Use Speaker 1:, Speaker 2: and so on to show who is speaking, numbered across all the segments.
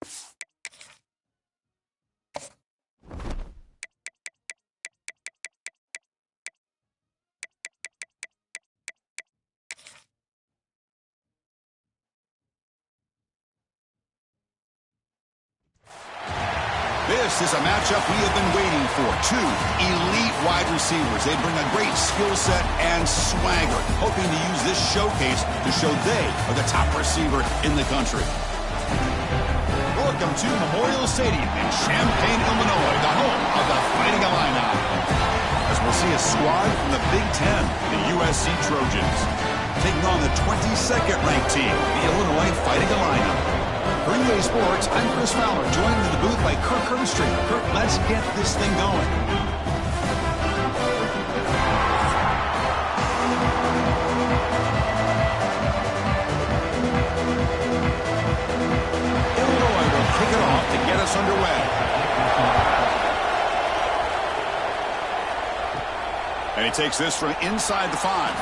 Speaker 1: This is a matchup we have been waiting for. Two elite wide receivers. They bring a great skill set and swagger, hoping to use this showcase to show they are the top receiver in the country. Welcome to Memorial Stadium in Champaign, Illinois, the home of the Fighting Illini. As we'll see a squad from the Big Ten, the Usc Trojans, taking on the 22nd ranked team, the Illinois Fighting Illini. For EA Sports, I'm Chris Fowler, joined in the booth by Kirk Herbstreit. Kirk, let's get this thing going. Illinois will kick it off to get us underway. And he takes this from inside the 5.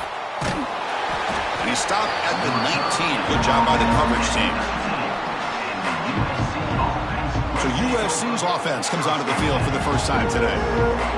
Speaker 1: And he stopped at the 19. Good job by the coverage team. So USC's offense comes onto the field for the first time today.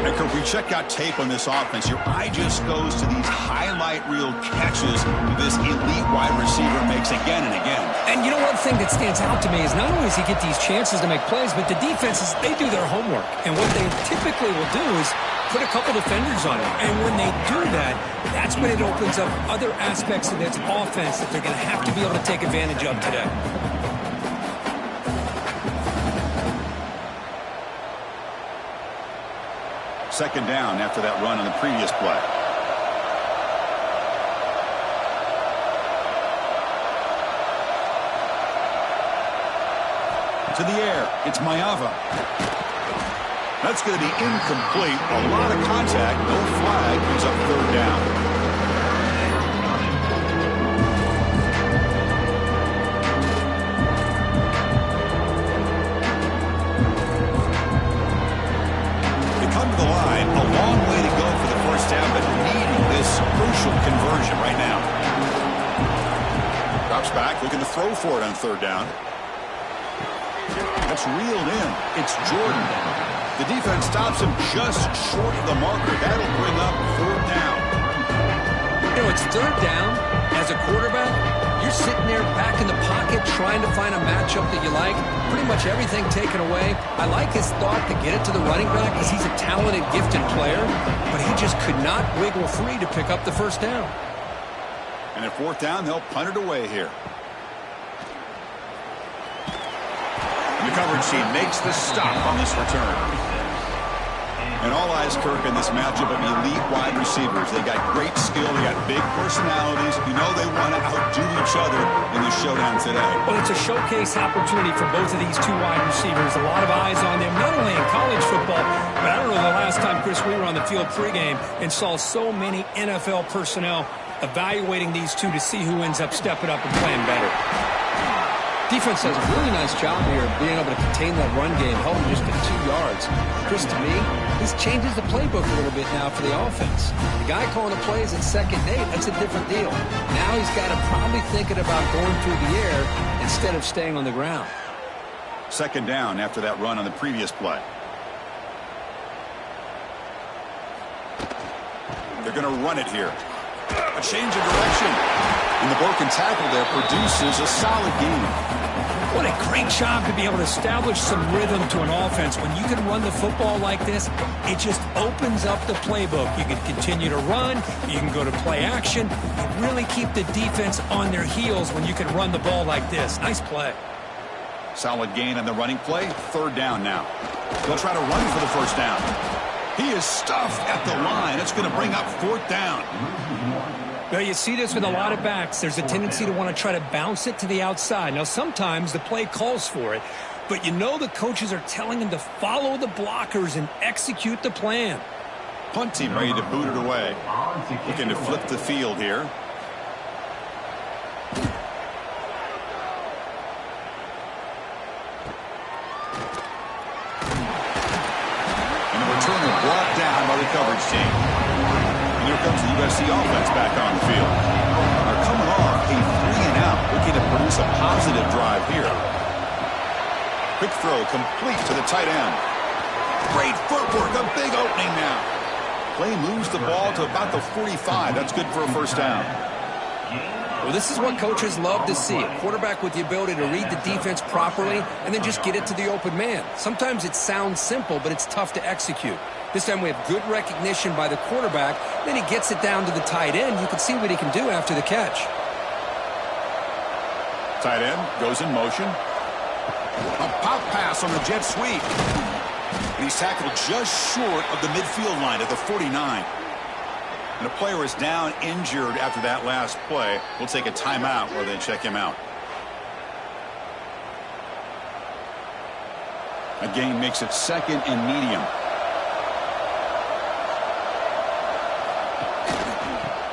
Speaker 1: And Kirk, we check out tape on this offense. Your eye just goes to these highlight reel catches this elite wide receiver makes again and again.
Speaker 2: And you know, one thing that stands out to me is not only does he get these chances to make plays, but the defenses, they do their homework. And what they typically will do is put a couple defenders on him. And when they do that, that's when it opens up other aspects of this offense that they're going to have to be able to take advantage of today.
Speaker 1: Second down after that run on the previous play. To the air, it's Mayava. That's going to be incomplete. A lot of contact, no flag, brings up third down. The line, a long way to go for the first down, but needing this crucial conversion right now. Drops back, looking to throw for it on third down. That's reeled in. It's Jordan. The defense stops him just short of the marker. That'll bring up third down.
Speaker 2: You know, it's third down. As a quarterback, you're sitting there back in the pocket trying to find a matchup that you like. Pretty much everything taken away. I like his thought to get it to the running back because he's a talented, gifted player, but he just could not wiggle free to pick up the first down.
Speaker 1: And at fourth down, they'll punt it away here. And the coverage team makes the stop on this return. And all eyes, Kirk, in this matchup of elite wide receivers. They got great skill. They got big personalities. You know they want to outdo each other in the showdown today.
Speaker 2: Well, it's a showcase opportunity for both of these two wide receivers. A lot of eyes on them, not only in college football, but I don't know the last time, Chris, we were on the field pregame and saw so many NFL personnel evaluating these two to see who ends up stepping up and playing better. Defense does a really nice job here of being able to contain that run game, held him just at 2 yards. Chris, to me, this changes the playbook a little bit now for the offense. The guy calling the plays at 2nd and 8, that's a different deal. Now he's got to probably thinking about going through the air instead of staying on the ground.
Speaker 1: Second down after that run on the previous play. They're going to run it here. A change of direction. And the broken tackle there produces a solid gain.
Speaker 2: What a great job to be able to establish some rhythm to an offense. When you can run the football like this, it just opens up the playbook. You can continue to run. You can go to play action. You really keep the defense on their heels when you can run the ball like this. Nice play.
Speaker 1: Solid gain on the running play. Third down now. They'll try to run for the first down. He is stuffed at the line. It's going to bring up fourth down.
Speaker 2: Well, you see this with a lot of backs. There's a tendency to want to try to bounce it to the outside. Now, sometimes the play calls for it, but you know the coaches are telling them to follow the blockers and execute the plan.
Speaker 1: Punt team ready to boot it away. Looking to flip the field here. And the returner brought down by the coverage team. And here comes the USC offense back on the field. They're coming off a 3-and-out, looking to produce a positive drive here. Quick throw complete to the tight end. Great footwork, a big opening now. Play moves the ball to about the 45. That's good for a first down.
Speaker 2: Well, this is what coaches love to see. A quarterback with the ability to read the defense properly and then just get it to the open man. Sometimes it sounds simple, but it's tough to execute. This time we have good recognition by the quarterback. Then he gets it down to the tight end. You can see what he can do after the catch.
Speaker 1: Tight end goes in motion. A pop pass on the jet sweep. And he's tackled just short of the midfield line at the 49. And the player is down injured after that last play. We'll take a timeout while they check him out. A gain makes it second and medium.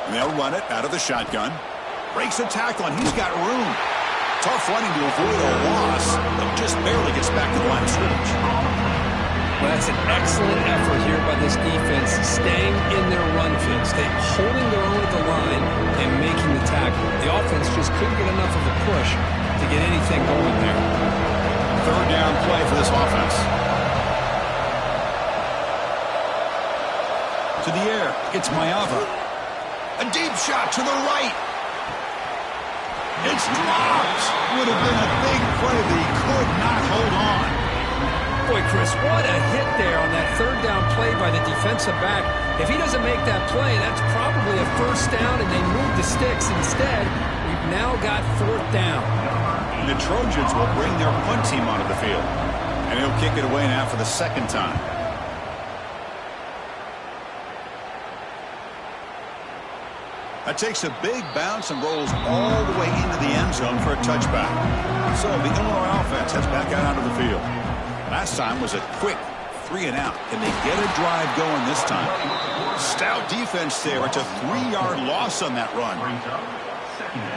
Speaker 1: And they'll run it out of the shotgun. Breaks a tackle, and he's got room. Tough running to avoid a loss, but just barely gets back to the line of scrimmage.
Speaker 2: Well, that's an excellent effort here by this defense, staying in their run fits, holding their own at the line and making the tackle. The offense just couldn't get enough of a push to get anything going there.
Speaker 1: Third down play for this offense. To the air, it's Mayava. A deep shot to the right. It's dropped. Would have been a big play, but he could not hold on.
Speaker 2: Boy, Chris, what a hit there on that third down play by the defensive back. If he doesn't make that play, that's probably a first down, and they move the sticks. Instead, we've now got fourth down.
Speaker 1: The Trojans will bring their punt team onto the field, and he'll kick it away now for the second time. That takes a big bounce and rolls all the way into the end zone for a touchback. So the Illinois offense heads back out onto the field. Last time was a quick 3-and-out. Can they get a drive going this time? Stout defense there. It's a 3-yard loss on that run.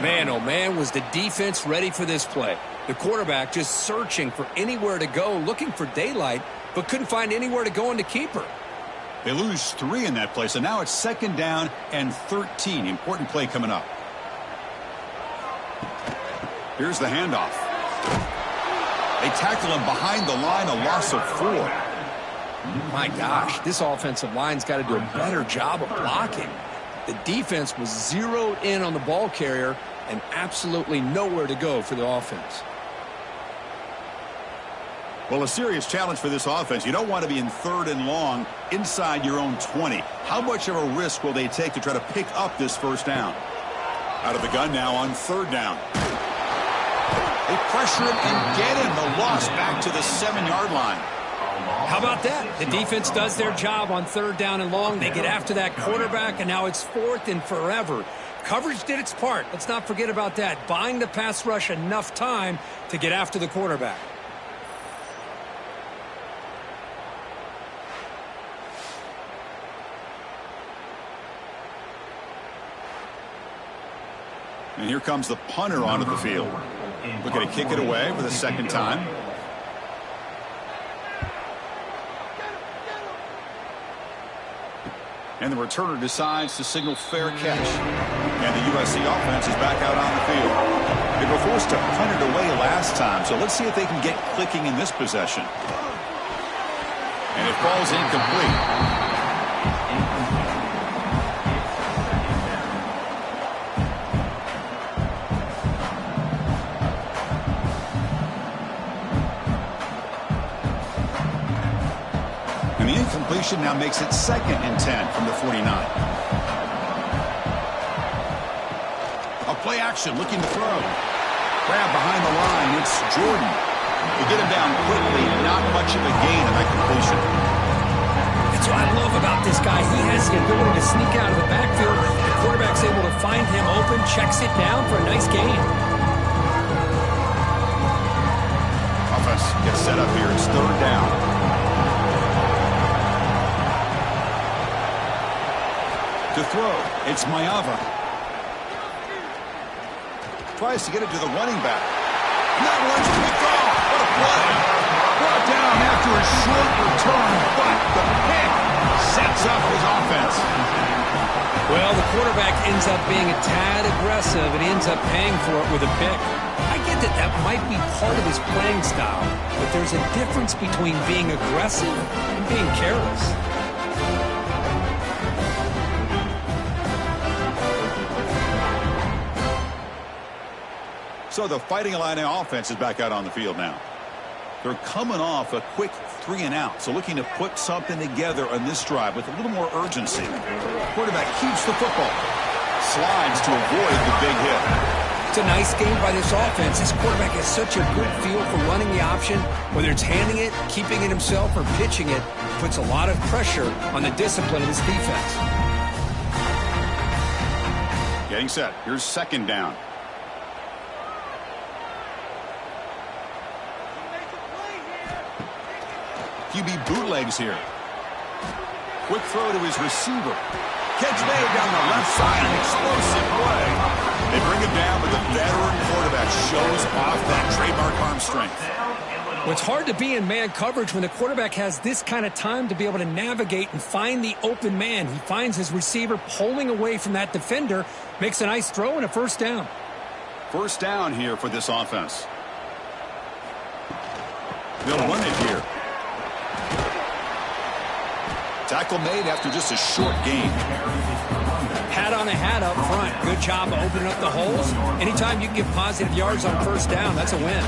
Speaker 2: Man, oh man, was the defense ready for this play. The quarterback just searching for anywhere to go, looking for daylight, but couldn't find anywhere to go in the keeper.
Speaker 1: They lose 3 in that play, so now it's second down and 13. Important play coming up. Here's the handoff. They tackle him behind the line, a loss of 4.
Speaker 2: My gosh, this offensive line's got to do a better job of blocking. The defense was zeroed in on the ball carrier and absolutely nowhere to go for the offense.
Speaker 1: Well, a serious challenge for this offense. You don't want to be in third and long inside your own 20. How much of a risk will they take to try to pick up this first down? Out of the gun now on third down. They pressure him and get him. The loss back to the 7-yard line.
Speaker 2: How about that? The defense does their job on third down and long. They get after that quarterback, and now it's fourth and forever. Coverage did its part. Let's not forget about that. Buying the pass rush enough time to get after the quarterback.
Speaker 1: And here comes the punter onto the field. Looking to kick it away for the second time. And the returner decides to signal fair catch. And the USC offense is back out on the field. They were forced to punt it away last time, so let's see if they can get clicking in this possession. And it falls incomplete. Completion now makes it second and 10 from the 49. A play action looking to throw. Grab behind the line. It's Jordan. They get him down quickly. Not much of a gain on that completion.
Speaker 2: That's what I love about this guy. He has the ability to sneak out of the backfield. The quarterback's able to find him open, checks it down for a nice gain.
Speaker 1: Offense gets set up here. It's third down. To throw, it's Mayava. Tries to get it to the running back. And that one's picked off. What a play. Brought down after a short return, but the pick sets up his offense.
Speaker 2: Well, the quarterback ends up being a tad aggressive, and he ends up paying for it with a pick. I get that that might be part of his playing style, but there's a difference between being aggressive and being careless.
Speaker 1: So the Fighting Illini offense is back out on the field now. They're coming off a quick 3-and-out, so looking to put something together on this drive with a little more urgency. Quarterback keeps the football. Slides to avoid the big hit.
Speaker 2: It's a nice game by this offense. This quarterback has such a good feel for running the option. Whether it's handing it, keeping it himself, or pitching it, puts a lot of pressure on the discipline of this defense.
Speaker 1: Getting set. Here's second down. QB bootlegs here. Quick throw to his receiver. Catch made down the left side. An explosive play. They bring him down, but the veteran quarterback shows off that trademark arm strength.
Speaker 2: Well, it's hard to be in man coverage when the quarterback has this kind of time to be able to navigate and find the open man. He finds his receiver pulling away from that defender, makes a nice throw and a first down.
Speaker 1: First down here for this offense. They'll run it here. Tackle made after just a short gain.
Speaker 2: Hat on a hat up front. Good job of opening up the holes. Anytime you can get positive yards on first down, that's a win.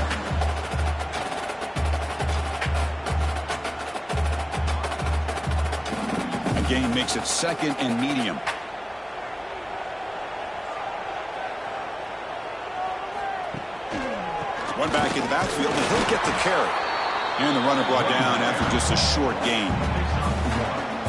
Speaker 1: A gain makes it second and medium. One back in the backfield, and he'll get the carry. And the runner brought down after just a short gain.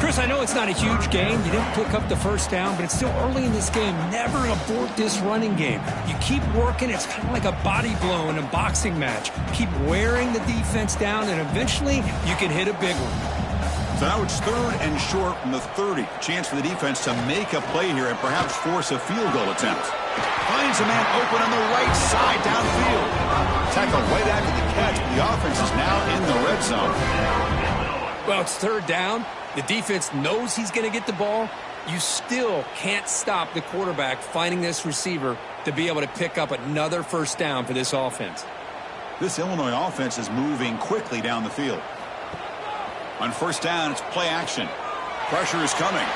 Speaker 2: Chris, I know it's not a huge gain. You didn't pick up the first down, but it's still early in this game. Never abort this running game. You keep working. It's kind of like a body blow in a boxing match. Keep wearing the defense down, and eventually you can hit a big one.
Speaker 1: So now it's third and short from the 30. Chance for the defense to make a play here and perhaps force a field goal attempt. Finds a man open on the right side downfield. Tackle right after the catch, but the offense is now in the red zone.
Speaker 2: Well, it's third down. The defense knows he's going to get the ball. You still can't stop the quarterback finding this receiver to be able to pick up another first down for this offense.
Speaker 1: This Illinois offense is moving quickly down the field. On first down, it's play action. Pressure is coming.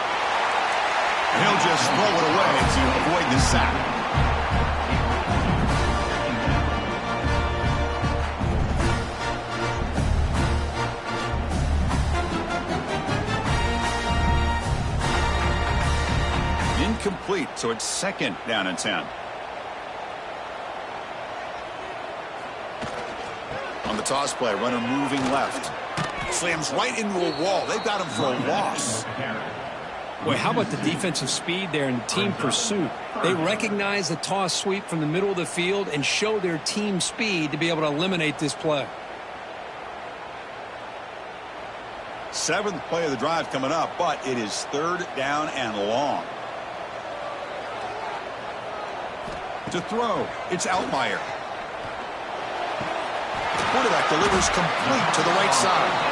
Speaker 1: And he'll just throw it away to avoid the sack. Incomplete, so it's second down and 10. On the toss play, runner moving left. Slams right into a wall. They've got him for a loss.
Speaker 2: Boy, how about the defensive speed there and team pursuit? They recognize the toss sweep from the middle of the field and show their team speed to be able to eliminate this play.
Speaker 1: Seventh play of the drive coming up, but it is third down and long. To throw, it's Altmaier. The quarterback delivers complete to the right side.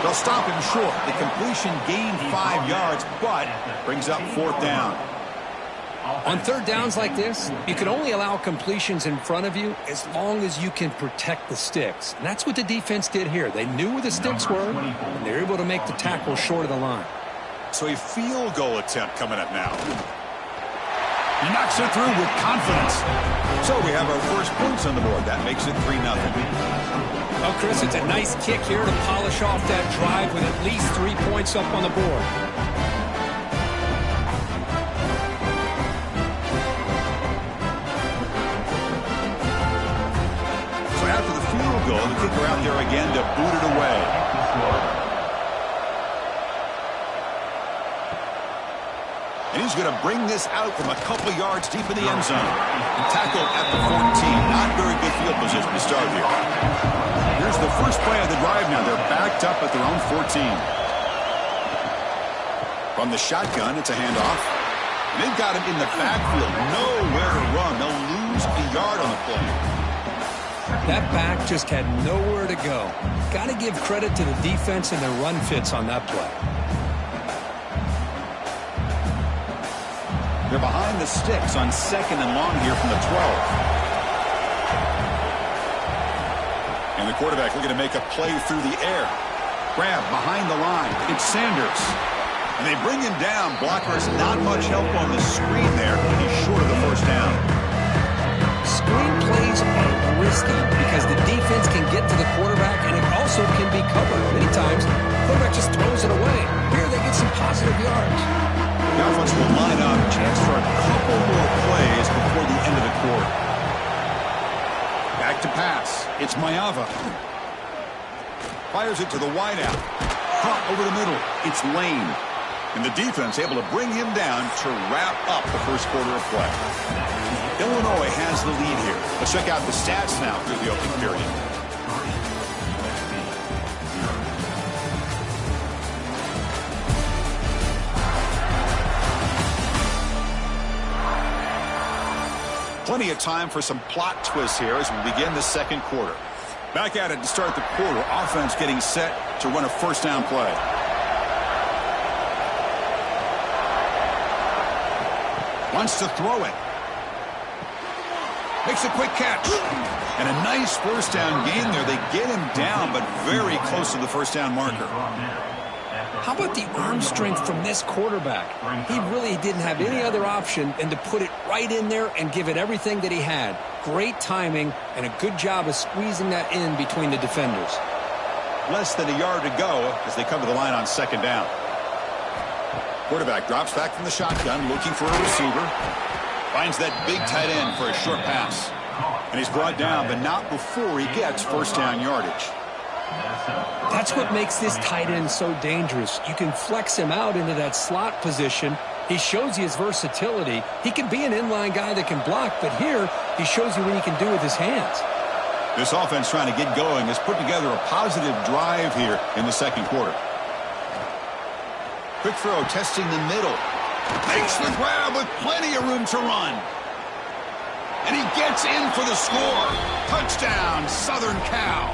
Speaker 1: They'll stop him short. The completion gained 5 yards, but brings up fourth down.
Speaker 2: On third downs like this, you can only allow completions in front of you as long as you can protect the sticks. And that's what the defense did here. They knew where the sticks were, and they were able to make the tackle short of the line.
Speaker 1: So a field goal attempt coming up now. He knocks it through with confidence. So we have our first points on the board. That makes it 3-0.
Speaker 2: Well, Chris, it's a nice kick here to polish off that drive with at least 3 points up on the board.
Speaker 1: So after the field goal, the kicker out there again to boot it away. And he's going to bring this out from a couple yards deep in the end zone. And tackled at the 14. Not very good field position to start here. Here's the first play of the drive now. They're backed up at their own 14. From the shotgun, it's a handoff. And they've got him in the backfield. Nowhere to run. They'll lose a yard on the play.
Speaker 2: That back just had nowhere to go. Got to give credit to the defense and their run fits on that play.
Speaker 1: They're behind the sticks on 2nd and long here from the 12. And the quarterback looking to make a play through the air. Grab behind the line. It's Sanders. And they bring him down. Blockers not much help on the screen there. He's short of the first down.
Speaker 2: Screen plays are risky because the defense can get to the quarterback and it also can be covered. Many times, the quarterback just throws it away. Here they get some positive yards.
Speaker 1: The offense will line up. Chance for a couple more plays before the end of the quarter. Back to pass. It's Mayava. Fires it to the wideout. Caught over the middle. It's Lane. And the defense able to bring him down to wrap up the first quarter of play. Illinois has the lead here. Let's check out the stats now through the opening period. Plenty of time for some plot twists here as we begin the second quarter. Back at it to start the quarter. Offense getting set to run a first down play. Wants to throw it. Makes a quick catch. And a nice first down gain there. They get him down, but very close to the first down marker.
Speaker 2: How about the arm strength from this quarterback? He really didn't have any other option than to put it right in there and give it everything that he had. Great timing and a good job of squeezing that in between the defenders.
Speaker 1: Less than a yard to go as they come to the line on second down. Quarterback drops back from the shotgun, looking for a receiver. Finds that big tight end for a short pass. And he's brought down, but not before he gets first down yardage.
Speaker 2: That's what makes this tight end so dangerous. You can flex him out into that slot position. He shows you his versatility. He can be an inline guy that can block, but here he shows you what he can do with his hands.
Speaker 1: This offense trying to get going has put together a positive drive here in the second quarter. Quick throw, testing the middle. Makes the grab with plenty of room to run. And he gets in for the score. Touchdown, Southern Cal.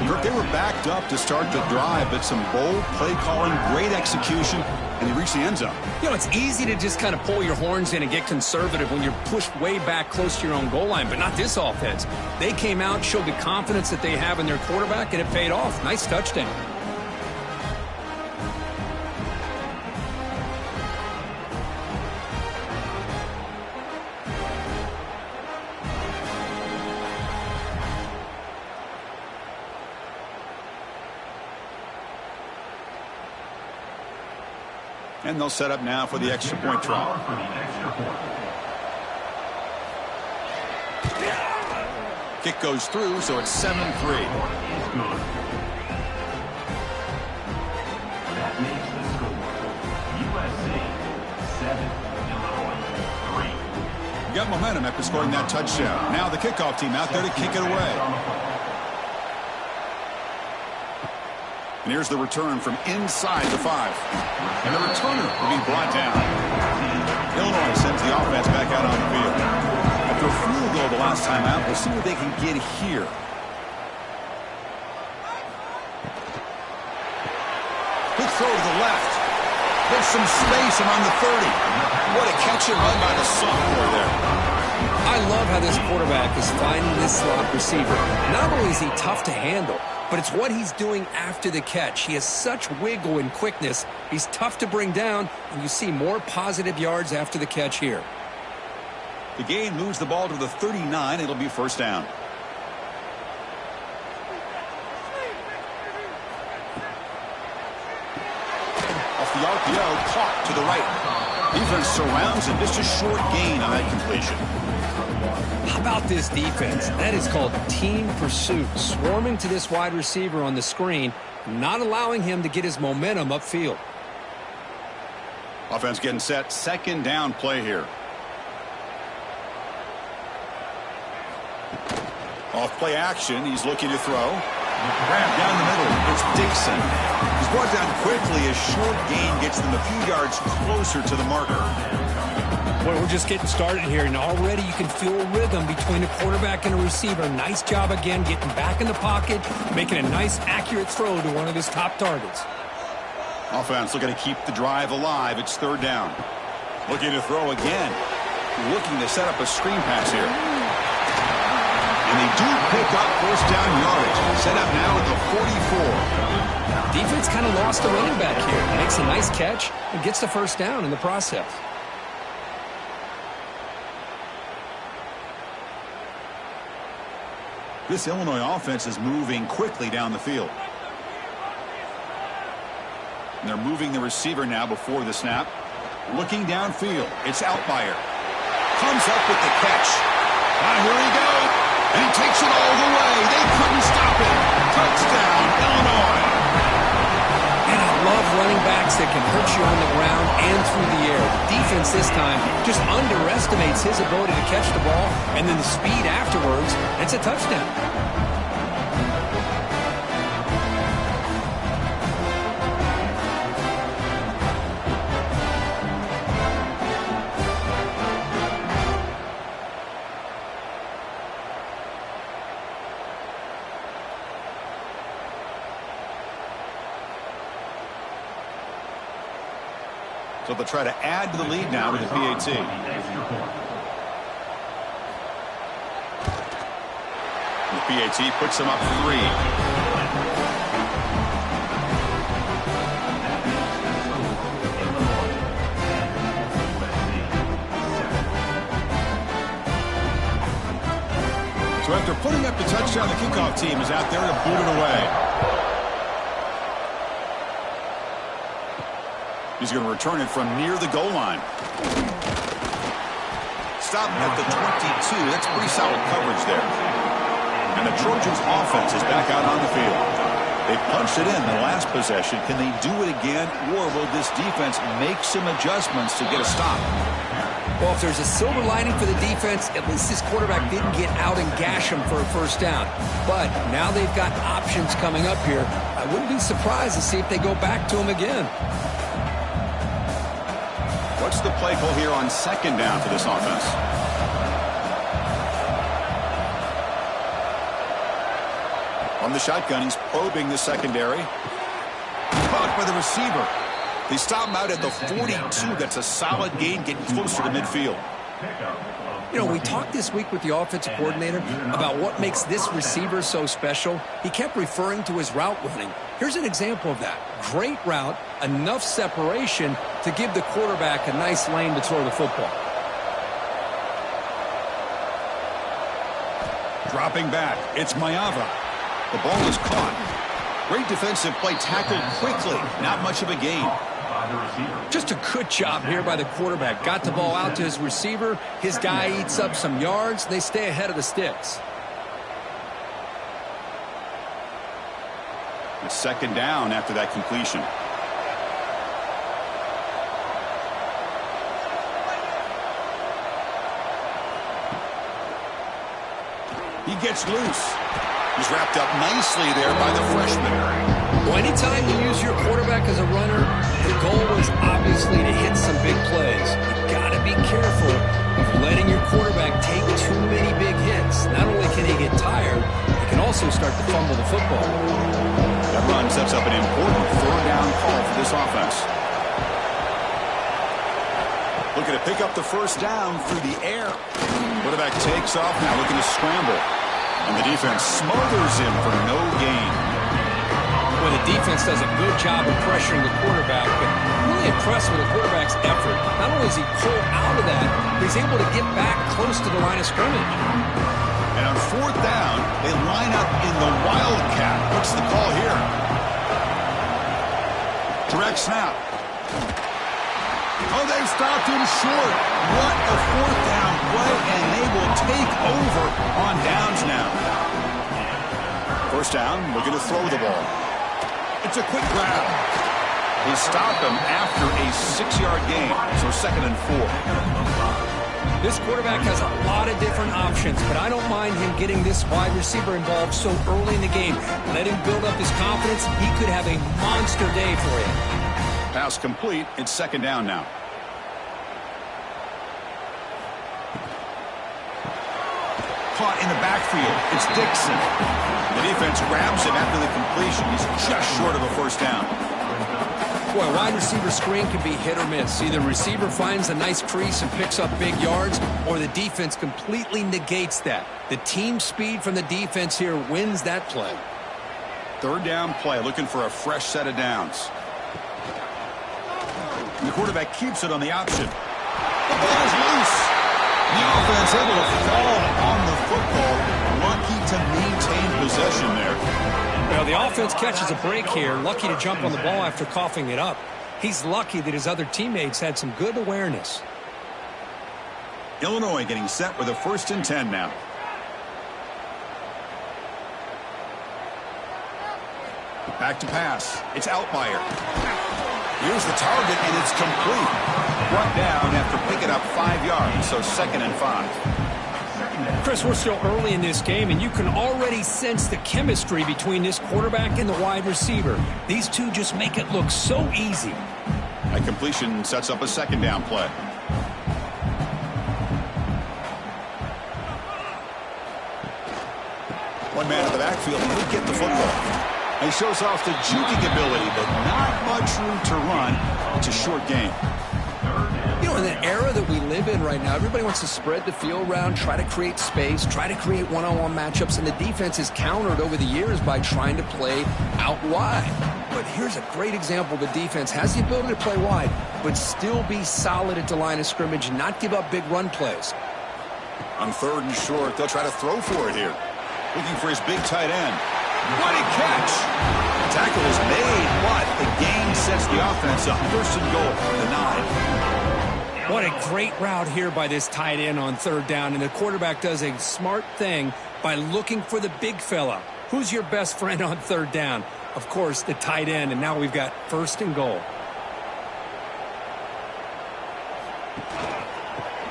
Speaker 1: Kirk, they were backed up to start the drive, but some bold play calling, great execution, and they reached the end zone.
Speaker 2: You know, it's easy to just kind of pull your horns in and get conservative when you're pushed way back close to your own goal line, but not this offense. They came out, showed the confidence that they have in their quarterback, and it paid off. Nice touchdown.
Speaker 1: And they'll set up now for the extra point try. Kick goes through, so it's 7-3.
Speaker 3: That makes the score USC 7, Illinois 3.
Speaker 1: Got momentum after scoring that touchdown. Now the kickoff team out there to kick it away. And here's the return from inside the 5. And the returner will be brought down. Illinois sends the offense back out on the field. After a field goal the last time out, we'll see what they can get here. Quick throw to the left. There's some space around the 30. What a catch and run by the sophomore there.
Speaker 2: I love how this quarterback is finding this slot receiver. Not only is he tough to handle, but it's what he's doing after the catch. He has such wiggle and quickness. He's tough to bring down, and you see more positive yards after the catch here.
Speaker 1: The gain moves the ball to the 39. It'll be first down. Off the RPO, caught to the right. Defense surrounds him. Just a short gain on that completion.
Speaker 2: How about this defense? That is called team pursuit. Swarming to this wide receiver on the screen, not allowing him to get his momentum upfield.
Speaker 1: Offense getting set. Second down play here. Off play action. He's looking to throw. Grab down the middle. It's Dixon. He's brought down quickly. A short gain gets them a few yards closer to the marker.
Speaker 2: Well, we're just getting started here, and already you can feel a rhythm between a quarterback and a receiver. Nice job again getting back in the pocket, making a nice, accurate throw to one of his top targets.
Speaker 1: Offense looking to keep the drive alive. It's third down. Looking to throw again. Looking to set up a screen pass here. And they do pick up first down yardage. Set up now at the 44.
Speaker 2: Defense kind of lost the running back here. Makes a nice catch and gets the first down in the process.
Speaker 1: This Illinois offense is moving quickly down the field. And they're moving the receiver now before the snap. Looking downfield. It's Outlier. Comes up with the catch. Here he goes. And he takes it all the way. They couldn't stop him. Touchdown, Illinois.
Speaker 2: And I love running backs that can hurt you on the ground and through the air. The defense this time just underestimates his ability to catch the ball, and then the speed afterwards, it's a touchdown.
Speaker 1: So they'll try to add to the lead now with the PAT. The PAT puts them up 3. So after putting up the touchdown, the kickoff team is out there to boot it away. He's going to return it from near the goal line. Stop at the 22. That's pretty solid coverage there. And the Trojans offense is back out on the field. They punched it in the last possession. Can they do it again, or will this defense make some adjustments to get a stop?
Speaker 2: Well, if there's a silver lining for the defense, at least this quarterback didn't get out and gash him for a first down. But now they've got options coming up here. I wouldn't be surprised to see if they go back to him again.
Speaker 1: What's the play call here on second down for this offense? On the shotgun, he's probing the secondary. Caught by the receiver. They stop him out at the 42. That's a solid gain, getting closer to midfield.
Speaker 2: You know, we talked this week with the offensive coordinator about what makes this receiver so special. He kept referring to his route running. Here's an example of that. Great route, enough separation to give the quarterback a nice lane to throw the football.
Speaker 1: Dropping back, it's Mayava. The ball is caught. Great defensive play, tackled quickly. Not much of a gain.
Speaker 2: Just a good job here by the quarterback. Got the ball out to his receiver. His guy eats up some yards. They stay ahead of the sticks.
Speaker 1: It's second down after that completion. He gets loose. He's wrapped up nicely there by the freshman.
Speaker 2: Well, anytime you use your quarterback as a runner, the goal is obviously to hit some big plays. You've got to be careful of letting your quarterback take too many big hits. Not only can he get tired, he can also start to fumble the football.
Speaker 1: That run sets up an important third down call for this offense. Looking to pick up the first down through the air. Quarterback takes off now, looking to scramble. And the defense smothers him for no gain.
Speaker 2: Well, the defense does a good job of pressuring the quarterback, but I'm really impressed with the quarterback's effort. Not only is he pulled out of that, but he's able to get back close to the line of scrimmage.
Speaker 1: And on fourth down, they line up in the Wildcat. What's the call here? Direct snap. Oh, they've stopped him short. What a fourth down play, and they will take over on downs now. First down, looking to throw the ball. It's a quick grab. They stop him after a 6-yard gain, so 2nd and 4.
Speaker 2: This quarterback has a lot of different options, but I don't mind him getting this wide receiver involved so early in the game. Let him build up his confidence. He could have a monster day for you.
Speaker 1: Pass complete. It's 2nd down now. Caught in the backfield. It's Dixon. The defense grabs him after the completion. He's just short of a first down.
Speaker 2: Boy, wide receiver screen can be hit or miss. Either the receiver finds a nice crease and picks up big yards, or the defense completely negates that. The team speed from the defense here wins that play.
Speaker 1: Third down play, looking for a fresh set of downs. The quarterback keeps it on the option. The ball is loose. The offense able to fall on the football. Lucky to maintain possession there.
Speaker 2: Well, the offense catches a break here. Lucky to jump on the ball after coughing it up. He's lucky that his other teammates had some good awareness.
Speaker 1: Illinois getting set with a 1st and 10 now. Back to pass. It's Outlier. Here's the target, and it's complete. Brought down after picking up 5 yards, so 2nd and 5.
Speaker 2: Chris, we're still early in this game, and you can already sense the chemistry between this quarterback and the wide receiver. These two just make it look so easy.
Speaker 1: A completion sets up a 2nd down play. One man in the backfield, and he'll get the football. He shows off the juking ability, but not much room to run. It's a short game.
Speaker 2: You know, in the era that we live in right now, everybody wants to spread the field around, try to create space, try to create one-on-one matchups, and the defense is countered over the years by trying to play out wide. But here's a great example. The defense has the ability to play wide, but still be solid at the line of scrimmage and not give up big run plays.
Speaker 1: On 3rd and short, they'll try to throw for it here. Looking for his big tight end. What a catch! The tackle is made, but the gain sets the offense up. 1st and goal, the 9.
Speaker 2: What a great route here by this tight end on 3rd down, and the quarterback does a smart thing by looking for the big fella. Who's your best friend on 3rd down? Of course, the tight end, and now we've got 1st and goal.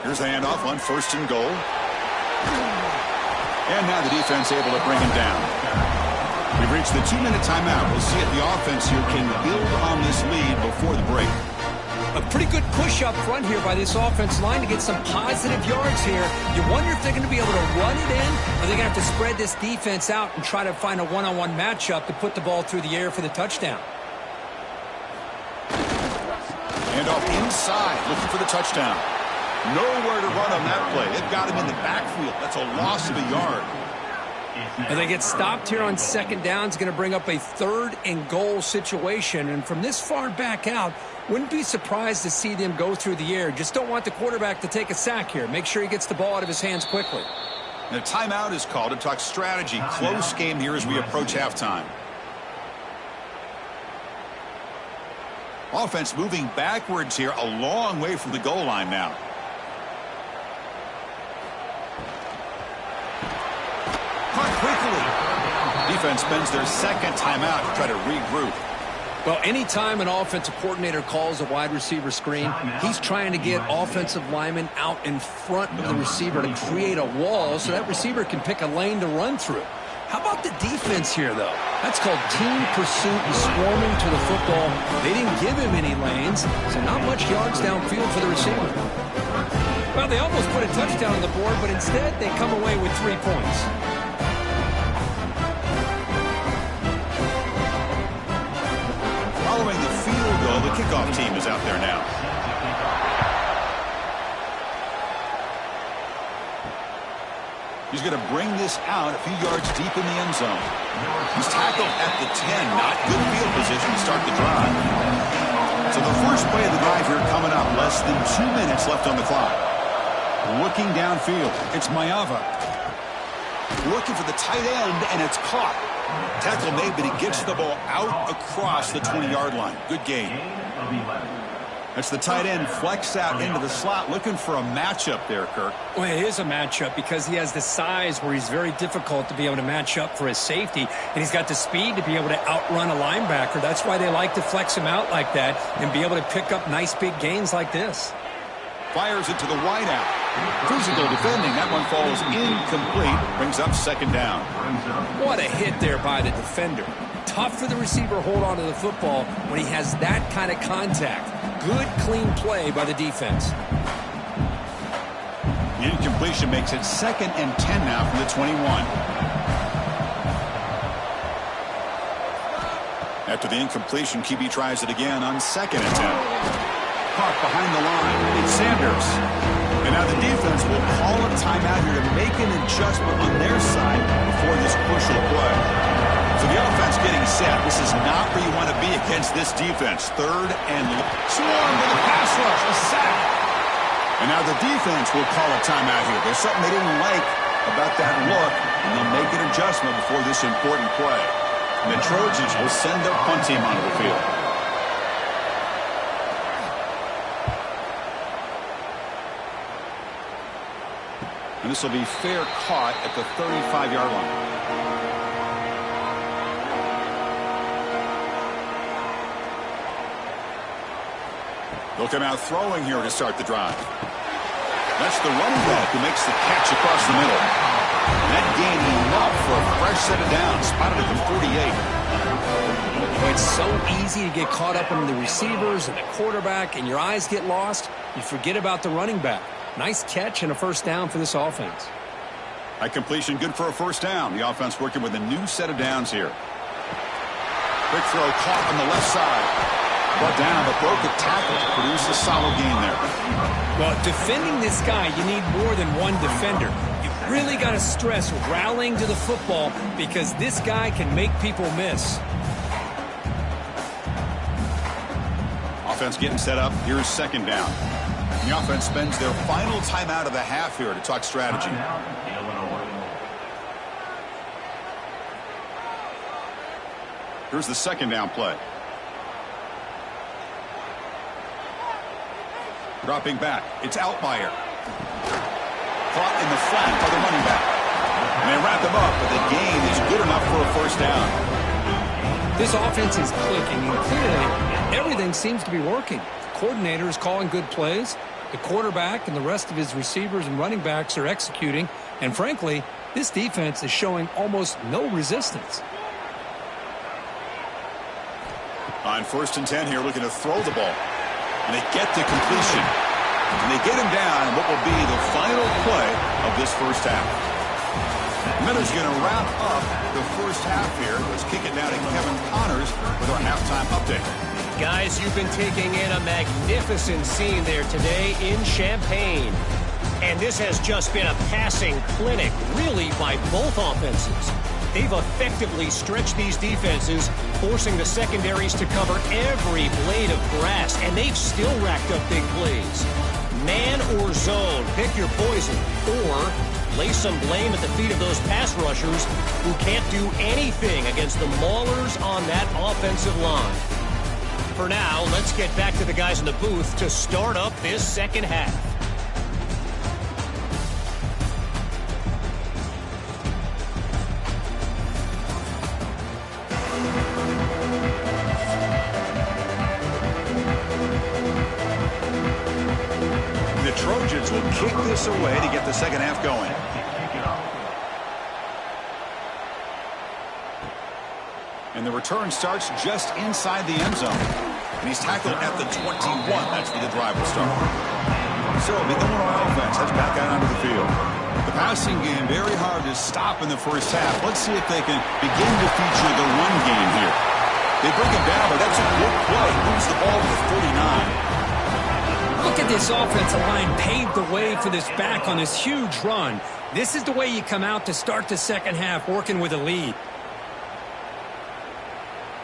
Speaker 1: Here's the handoff on 1st and goal. And now the defense able to bring him down. We've reached the 2-minute timeout. We'll see if the offense here can build on this lead before the break.
Speaker 2: A pretty good push up front here by this offense line to get some positive yards here. You wonder if they're going to be able to run it in, or they're going to have to spread this defense out and try to find a one-on-one matchup to put the ball through the air for the touchdown.
Speaker 1: And off inside, looking for the touchdown. Nowhere to run on that play. They've got him in the backfield. That's a loss of a yard.
Speaker 2: And they get stopped here on 2nd down. It's going to bring up a 3rd and goal situation. And from this far back out, wouldn't be surprised to see them go through the air. Just don't want the quarterback to take a sack here. Make sure he gets the ball out of his hands quickly.
Speaker 1: And a timeout is called to talk strategy. Close game here as we approach halftime. Offense moving backwards here, a long way from the goal line now. Caught quickly. Defense spends their 2nd timeout to try to regroup.
Speaker 2: Well, anytime an offensive coordinator calls a wide receiver screen, he's trying to get offensive linemen out in front of the receiver to create a wall so that receiver can pick a lane to run through. How about the defense here, though? That's called team pursuit and swarming to the football. They didn't give him any lanes, so not much yards downfield for the receiver. Well, they almost put a touchdown on the board, but instead they come away with 3 points.
Speaker 1: Following the field goal, the kickoff team is out there now. He's going to bring this out a few yards deep in the end zone. He's tackled at the 10. Not good field position to start the drive. So the first play of the drive here coming up. Less than 2 minutes left on the clock. Looking downfield. It's Mayava. Looking for the tight end, and it's caught. Tackle made, but he gets the ball out across the 20-yard line. Good gain. That's the tight end flex out into the slot, looking for a matchup there, Kirk.
Speaker 2: Well, it is a matchup because he has the size where he's very difficult to be able to match up for his safety, and he's got the speed to be able to outrun a linebacker. That's why they like to flex him out like that and be able to pick up nice big gains like this.
Speaker 1: Fires it to the wideout. Physical defending. That one falls incomplete. Brings up 2nd down.
Speaker 2: What a hit there by the defender. Tough for the receiver to hold on to the football when he has that kind of contact. Good, clean play by the defense.
Speaker 1: The incompletion makes it 2nd and 10 now from the 21. After the incompletion, QB tries it again on 2nd and 10. Caught behind the line. It's Sanders. And now the defense will call a timeout here to make an adjustment on their side before this crucial play. So the offense getting set. This is not where you want to be against this defense. 3rd and swarm with a pass rush, a sack. And now the defense will call a timeout here. There's something they didn't like about that look, and they'll make an adjustment before this important play. And the Trojans will send their punt team onto the field. And this will be fair caught at the 35-yard line. They'll come out throwing here to start the drive. That's the running back who makes the catch across the middle. And that gain enough for a fresh set of downs, spotted at the 48.
Speaker 2: It's so easy to get caught up in the receivers and the quarterback, and your eyes get lost. You forget about the running back. Nice catch and a first down for this offense.
Speaker 1: That completion good for a first down. The offense working with a new set of downs here. Quick throw caught on the left side. Brought down, but broke the tackle to produce a solid gain there.
Speaker 2: Well, defending this guy, you need more than one defender. You really got to stress rallying to the football because this guy can make people miss.
Speaker 1: Offense getting set up. Here's 2nd down. And the offense spends their final timeout of the half here to talk strategy. Here's the 2nd down play. Dropping back. It's Outlier. Caught in the flat by the running back. And they wrap him up, but the gain is good enough for a first down.
Speaker 2: This offense is clicking, and clearly everything seems to be working. The coordinator is calling good plays. The quarterback and the rest of his receivers and running backs are executing. And frankly, this defense is showing almost no resistance.
Speaker 1: On 1st and 10 here, looking to throw the ball. And they get the completion. And they get him down in what will be the final play of this first half. Miller's going to wrap up the first half here. Let's kick it down to Kevin Connors with our halftime update.
Speaker 4: Guys, you've been taking in a magnificent scene there today in Champaign. And this has just been a passing clinic, really, by both offenses. They've effectively stretched these defenses, forcing the secondaries to cover every blade of grass, and they've still racked up big plays. Man or zone, pick your poison, or lay some blame at the feet of those pass rushers who can't do anything against the maulers on that offensive line. For now, let's get back to the guys in the booth to start up this second half.
Speaker 1: Trojans will kick this away to get the second half going. And the return starts just inside the end zone. And he's tackled at the 21. That's where the drive will start. So the Illinois offense heads back out onto the field. The passing game very hard to stop in the first half. Let's see if they can begin to feature the run game here. They bring him down, but that's a good play. Moves the ball to the 49.
Speaker 2: Look at this offensive line paved the way for this back on this huge run. This is the way you come out to start the second half, working with a lead.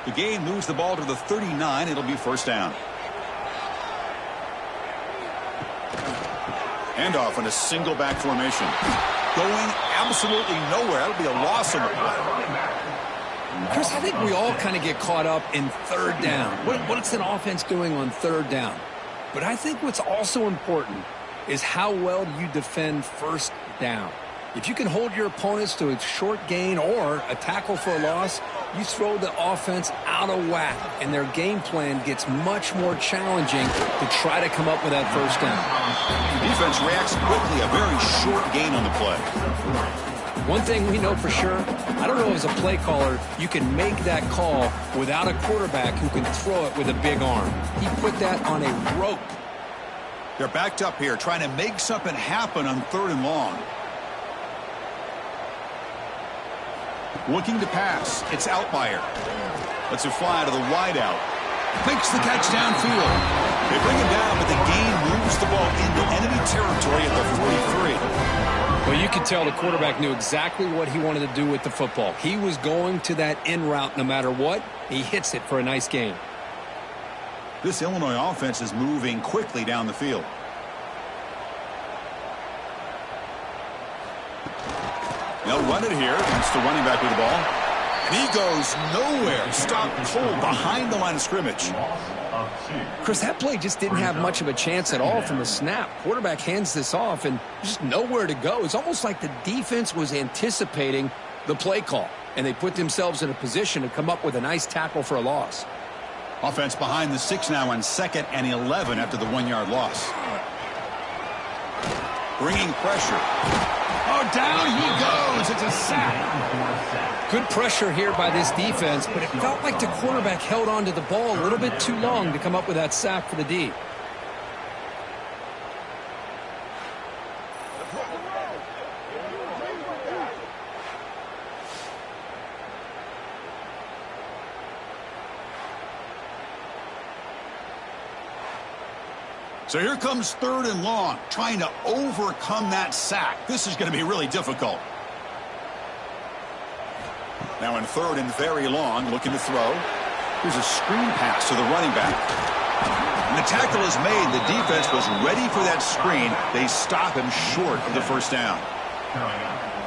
Speaker 1: The gain moves the ball to the 39. It'll be first down. Handoff in a single back formation. Going absolutely nowhere. That'll be a loss on the play.
Speaker 2: Chris, I think we all kind of get caught up in 3rd down. What's an offense doing on 3rd down? But I think what's also important is how well you defend 1st down. If you can hold your opponents to a short gain or a tackle for a loss, you throw the offense out of whack, and their game plan gets much more challenging to try to come up with that first down.
Speaker 1: The defense reacts quickly, a very short gain on the play.
Speaker 2: One thing we know for sure, I don't know as a play caller, you can make that call without a quarterback who can throw it with a big arm. He put that on a rope.
Speaker 1: They're backed up here, trying to make something happen on 3rd and long. Looking to pass. It's Outlier. Lets it fly to the wideout. Makes the catch downfield. They bring him down, but the gain moves the ball into enemy territory at the 43.
Speaker 2: Well, you could tell the quarterback knew exactly what he wanted to do with the football. He was going to that in route no matter what. He hits it for a nice gain.
Speaker 1: This Illinois offense is moving quickly down the field. They'll run it here. That's the running back with the ball. And he goes nowhere. Stopped cold behind the line of scrimmage.
Speaker 2: Chris, that play just didn't have much of a chance at all from the snap. Quarterback hands this off and just nowhere to go. It's almost like the defense was anticipating the play call, and they put themselves in a position to come up with a nice tackle for a loss.
Speaker 1: Offense behind the 6 now on 2nd and 11 after the 1-yard loss. Bringing pressure. Oh, down he goes. It's a sack.
Speaker 2: Good pressure here by this defense, but it felt like the quarterback held on to the ball a little bit too long to come up with that sack for the D.
Speaker 1: So here comes 3rd and long, trying to overcome that sack. This is going to be really difficult. Now in 3rd and very long, looking to throw. Here's a screen pass to the running back. And the tackle is made. The defense was ready for that screen. They stop him short of the first down.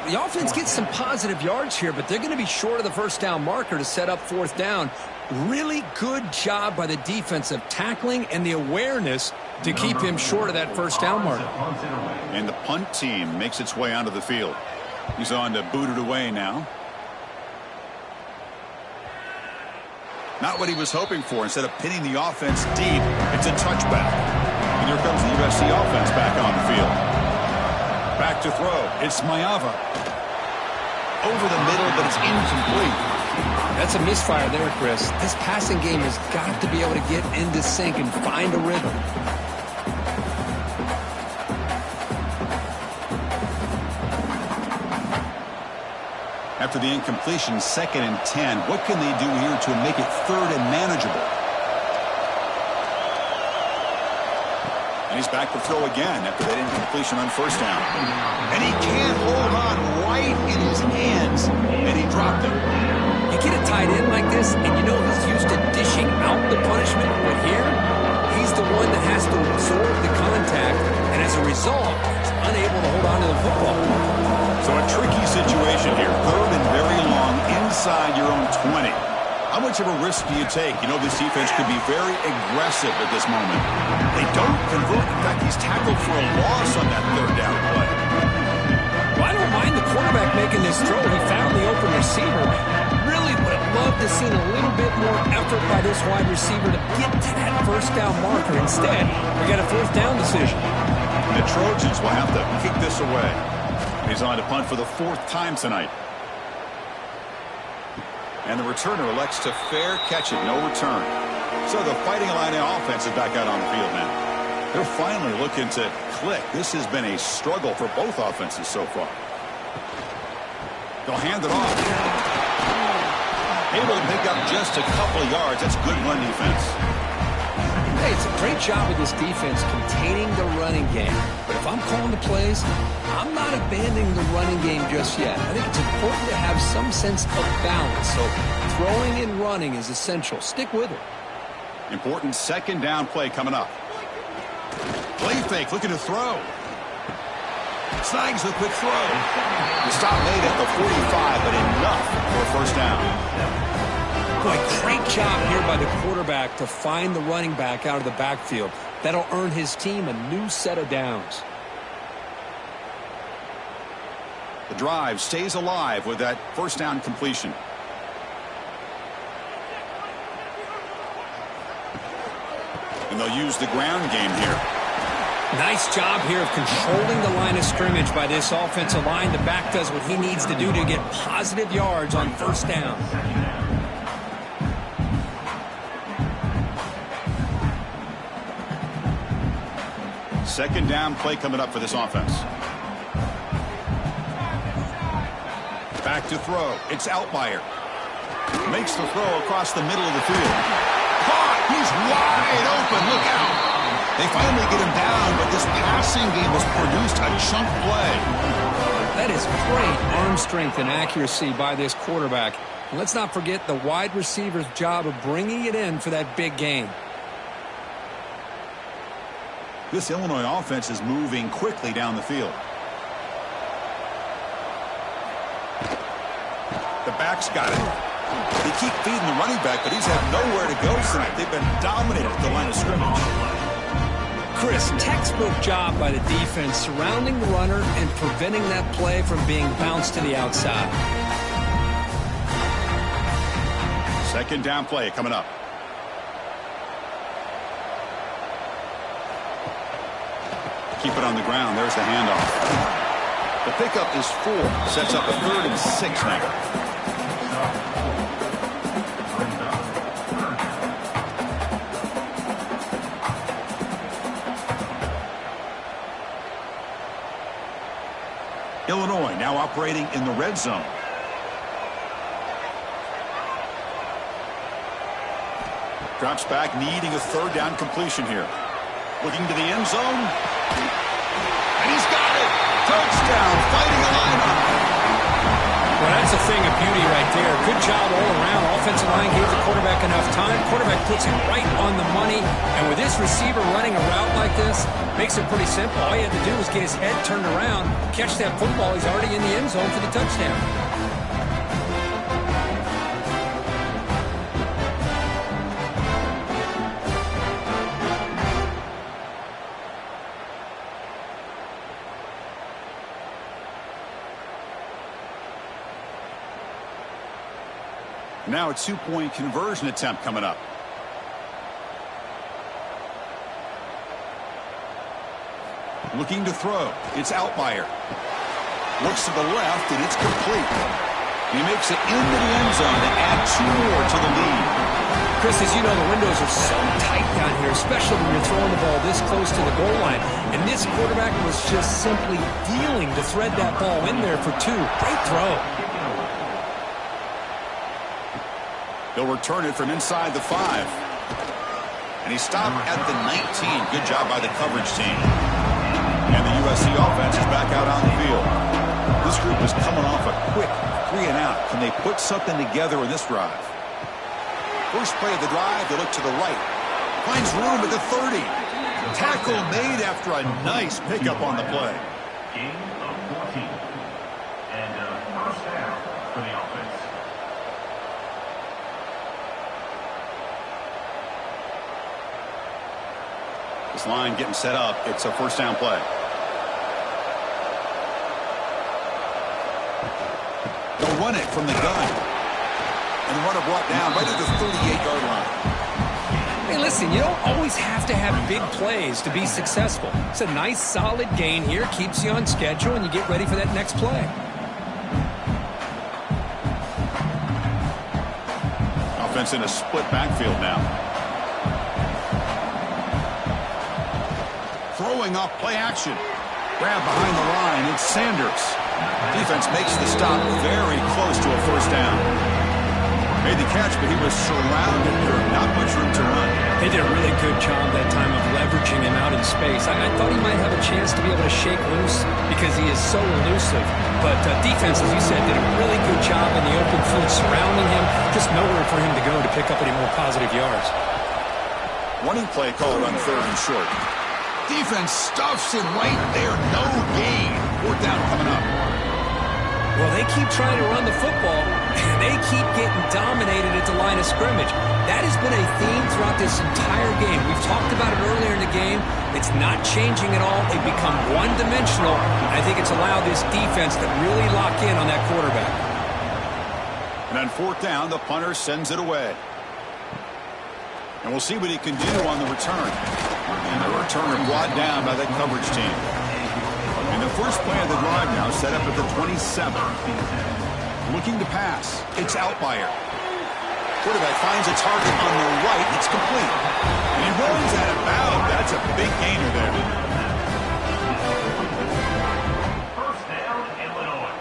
Speaker 2: The offense gets some positive yards here, but they're going to be short of the first down marker to set up 4th down. Really good job by the defense of tackling and the awareness to keep him short of that first down marker.
Speaker 1: And the punt team makes its way onto the field. He's on to boot it away now. Not what he was hoping for. Instead of pinning the offense deep, it's a touchback. And here comes the USC offense back on the field. Back to throw. It's Mayava. Over the middle, but it's incomplete.
Speaker 2: That's a misfire there, Chris. This passing game has got to be able to get into sync and find a rhythm.
Speaker 1: After the incompletion, 2nd and 10. What can they do here to make it 3rd and manageable? And he's back to throw again after that incompletion on 1st down. And he can't hold on right in his hands, and he dropped him.
Speaker 2: You get a tight end like this, and you know he's used to dishing out the punishment, but here, he's the one that has to absorb the contact, and as a result, he's unable to hold on to the football.
Speaker 1: So a tricky situation here. 3rd and very long inside your own 20. How much of a risk do you take? You know this defense could be very aggressive at this moment. They don't convert. In fact, he's tackled for a loss on that 3rd down play.
Speaker 2: Well, I don't mind the quarterback making this throw. He found the open receiver. Really would have loved to see a little bit more effort by this wide receiver to get to that first down marker. Instead, we got a 4th down decision.
Speaker 1: The Trojans will have to kick this away. He's on to punt for the 4th time tonight. And the returner elects to fair catch it, no return. So the Fighting Illini offense is back out on the field now. They're finally looking to click. This has been a struggle for both offenses so far. They'll hand it off. Able to pick up just a couple of yards. That's good run defense.
Speaker 2: Hey, it's a great job with this defense containing the running game. But if I'm calling the plays, I'm not abandoning the running game just yet. I think it's important to have some sense of balance. So throwing and running is essential. Stick with it.
Speaker 1: Important 2nd down play coming up. Play fake, looking to throw. Snags the quick throw. The stop made at the 45, but enough for a first down.
Speaker 2: Boy, great job here by the quarterback to find the running back out of the backfield. That'll earn his team a new set of downs.
Speaker 1: The drive stays alive with that first down completion. And they'll use the ground game here.
Speaker 2: Nice job here of controlling the line of scrimmage by this offensive line. The back does what he needs to do to get positive yards on first down.
Speaker 1: Second down play coming up for this offense. Back to throw. It's Outlier. Makes the throw across the middle of the field. Caught! He's wide open. Look out! They finally get him down, but this passing game has produced a chunk play.
Speaker 2: That is great arm strength and accuracy by this quarterback. And let's not forget the wide receiver's job of bringing it in for that big game.
Speaker 1: This Illinois offense is moving quickly down the field. The back's got it. They keep feeding the running back, but he's had nowhere to go tonight. They've been dominated at the line of scrimmage.
Speaker 2: Chris, textbook job by the defense surrounding the runner and preventing that play from being bounced to the outside.
Speaker 1: Second down play coming up. Keep it on the ground. There's the handoff. The pickup is 4. Sets up a 3rd and 6 now. Illinois now operating in the red zone. Drops back, needing a 3rd down completion here. Looking to the end zone. And he's got it! Touchdown, fighting a lineup.
Speaker 2: Well, that's a thing of beauty right there. Good job all around. Offensive line gave the quarterback enough time. Quarterback puts him right on the money. And with this receiver running a route like this, makes it pretty simple. All he had to do was get his head turned around, catch that football. He's already in the end zone for the touchdown.
Speaker 1: Now a 2-point conversion attempt coming up. Looking to throw. It's Outlier. Looks to the left, and it's complete. He makes it into the end zone to add 2 more to the lead.
Speaker 2: Chris, as you know, the windows are so tight down here, especially when you're throwing the ball this close to the goal line. And this quarterback was just simply dealing to thread that ball in there for 2. Great throw.
Speaker 1: They'll return it from inside the 5. And he stopped at the 19. Good job by the coverage team. And the USC offense is back out on the field. This group is coming off a quick 3 and out. Can they put something together in this drive? First play of the drive, they look to the right. Finds room at the 30. Tackle made after a nice pickup on the play.
Speaker 3: Gain of 14. And first down for the offense.
Speaker 1: This line getting set up. It's a first down play. They'll run it from the gun. And the runner brought down right at the 38-yard line.
Speaker 2: Hey, listen, you don't always have to have big plays to be successful. It's a nice, solid gain here. Keeps you on schedule, and you get ready for that next play.
Speaker 1: Offense in a split backfield now. Throwing off play action. Grab behind the line. It's Sanders. Defense makes the stop very close to a first down. Made the catch, but he was surrounded. There was not much room to run.
Speaker 2: They did a really good job that time of leveraging him out in space. I thought he might have a chance to be able to shake loose because he is so elusive. But defense, as you said, did a really good job in the open field surrounding him. Just nowhere for him to go to pick up any more positive yards.
Speaker 1: Running play called on 3rd and short. Defense stuffs him right there. No gain. 4th down coming up.
Speaker 2: Well, they keep trying to run the football, and they keep getting dominated at the line of scrimmage. That has been a theme throughout this entire game. We've talked about it earlier in the game. It's not changing at all. They've become one-dimensional, and I think it's allowed this defense to really lock in on that quarterback.
Speaker 1: And on 4th down, the punter sends it away. And we'll see what he can do on the return. And the returner brought down by the coverage team. And the first play of the drive now set up at the 27. Looking to pass. It's Outlier. Quarterback finds a target on the right. It's complete. And he runs out of bounds. That's a big gainer there.
Speaker 3: First down, Illinois.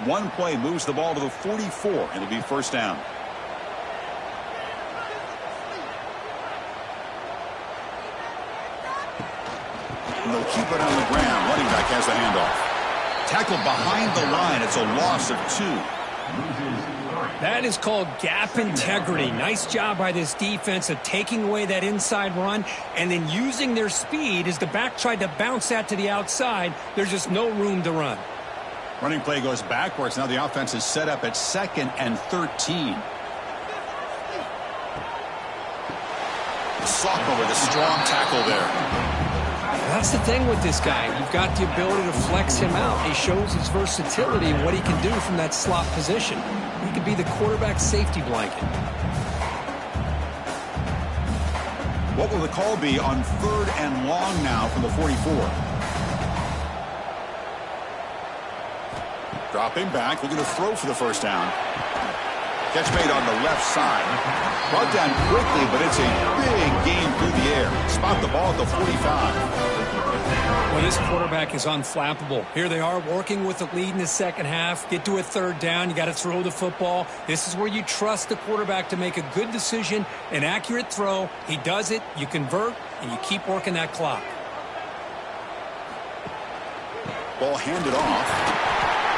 Speaker 1: One play moves the ball to the 44. It'll be first down. And they'll keep it on the ground. Running back has the handoff. Tackled behind the line. It's a loss of 2.
Speaker 2: That is called gap integrity. Nice job by this defense of taking away that inside run and then using their speed as the back tried to bounce that to the outside. There's just no room to run.
Speaker 1: Running play goes backwards. Now the offense is set up at 2nd and 13. Socko with a strong tackle there.
Speaker 2: That's the thing with this guy. You've got the ability to flex him out. He shows his versatility and what he can do from that slot position. He could be the quarterback safety blanket.
Speaker 1: What will the call be on 3rd and long now from the 44? Dropping back, looking to throw for the first down. Catch made on the left side. Brought down quickly, but it's a big game through the air. Spot the ball at the 45.
Speaker 2: Well, this quarterback is unflappable. Here they are working with the lead in the second half. Get to a 3rd down. You got to throw the football. This is where you trust the quarterback to make a good decision, an accurate throw. He does it. You convert, and you keep working that clock.
Speaker 1: Ball handed off,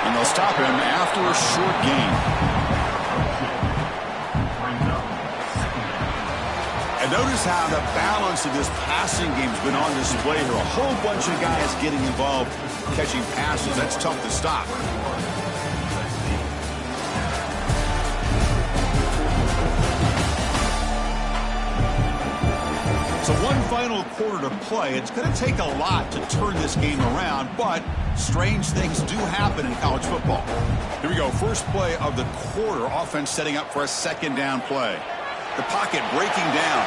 Speaker 1: and they'll stop him after a short gain. And notice how the balance of this passing game has been on display here. A whole bunch of guys getting involved catching passes. That's tough to stop. So one final quarter to play. It's going to take a lot to turn this game around, but strange things do happen in college football. Here we go. First play of the quarter. Offense setting up for a 2nd down play. The pocket breaking down.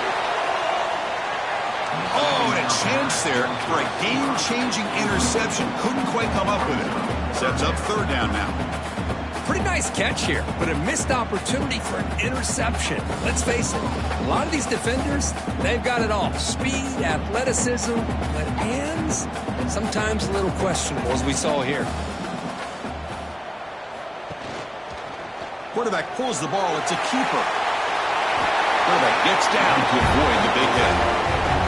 Speaker 1: Oh, and a chance there for a game-changing interception. Couldn't quite come up with it. Sets up 3rd down now.
Speaker 2: Pretty nice catch here, but a missed opportunity for an interception. Let's face it, a lot of these defenders, they've got it all. Speed, athleticism, but hands, sometimes a little questionable, as we saw here.
Speaker 1: Quarterback pulls the ball. It's a keeper. Quarterback gets down to avoid the big hit.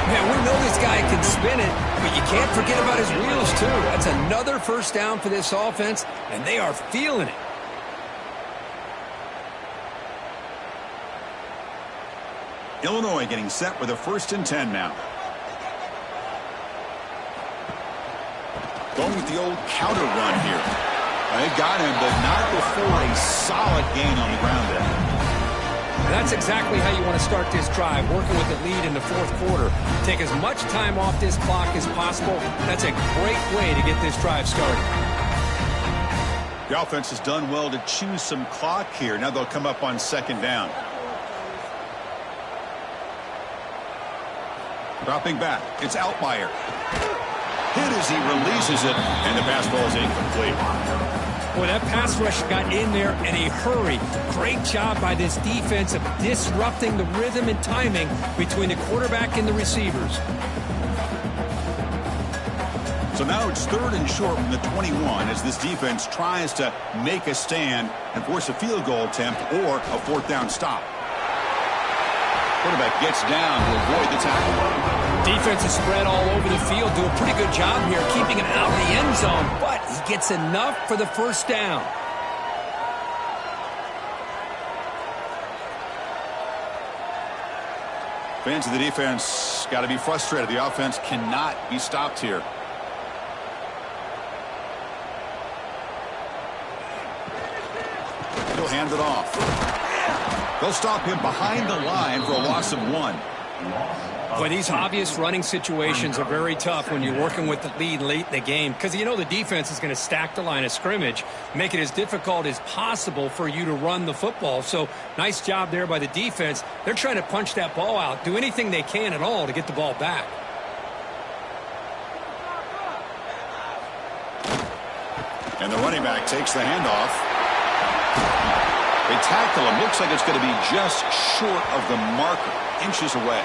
Speaker 2: Man, we know this guy can spin it, but you can't forget about his wheels, too. That's another first down for this offense, and they are feeling it.
Speaker 1: Illinois getting set with a 1st and 10 now. Going with the old counter run here. They got him, but not before a solid gain on the ground there.
Speaker 2: That's exactly how you want to start this drive, working with the lead in the 4th quarter. Take as much time off this clock as possible. That's a great way to get this drive started.
Speaker 1: The offense has done well to choose some clock here. Now they'll come up on 2nd down. Dropping back. It's Altmaier. Hit as he releases it, and the pass ball is incomplete.
Speaker 2: Boy, that pass rush got in there in a hurry. Great job by this defense of disrupting the rhythm and timing between the quarterback and the receivers.
Speaker 1: So now it's 3rd and short from the 21 as this defense tries to make a stand and force a field goal attempt or a 4th down stop. Quarterback gets down to avoid the tackle.
Speaker 2: Defense is spread all over the field. Do a pretty good job here keeping it out of the end zone, but he gets enough for the first down.
Speaker 1: Fans of the defense got to be frustrated. The offense cannot be stopped here. He'll hand it off. They'll stop him behind the line for a loss of 1.
Speaker 2: But these obvious running situations are very tough when you're working with the lead late in the game because you know the defense is going to stack the line of scrimmage, make it as difficult as possible for you to run the football. So nice job there by the defense. They're trying to punch that ball out, do anything they can at all to get the ball back.
Speaker 1: And the running back takes the handoff. They tackle him. Looks like it's going to be just short of the marker, inches away.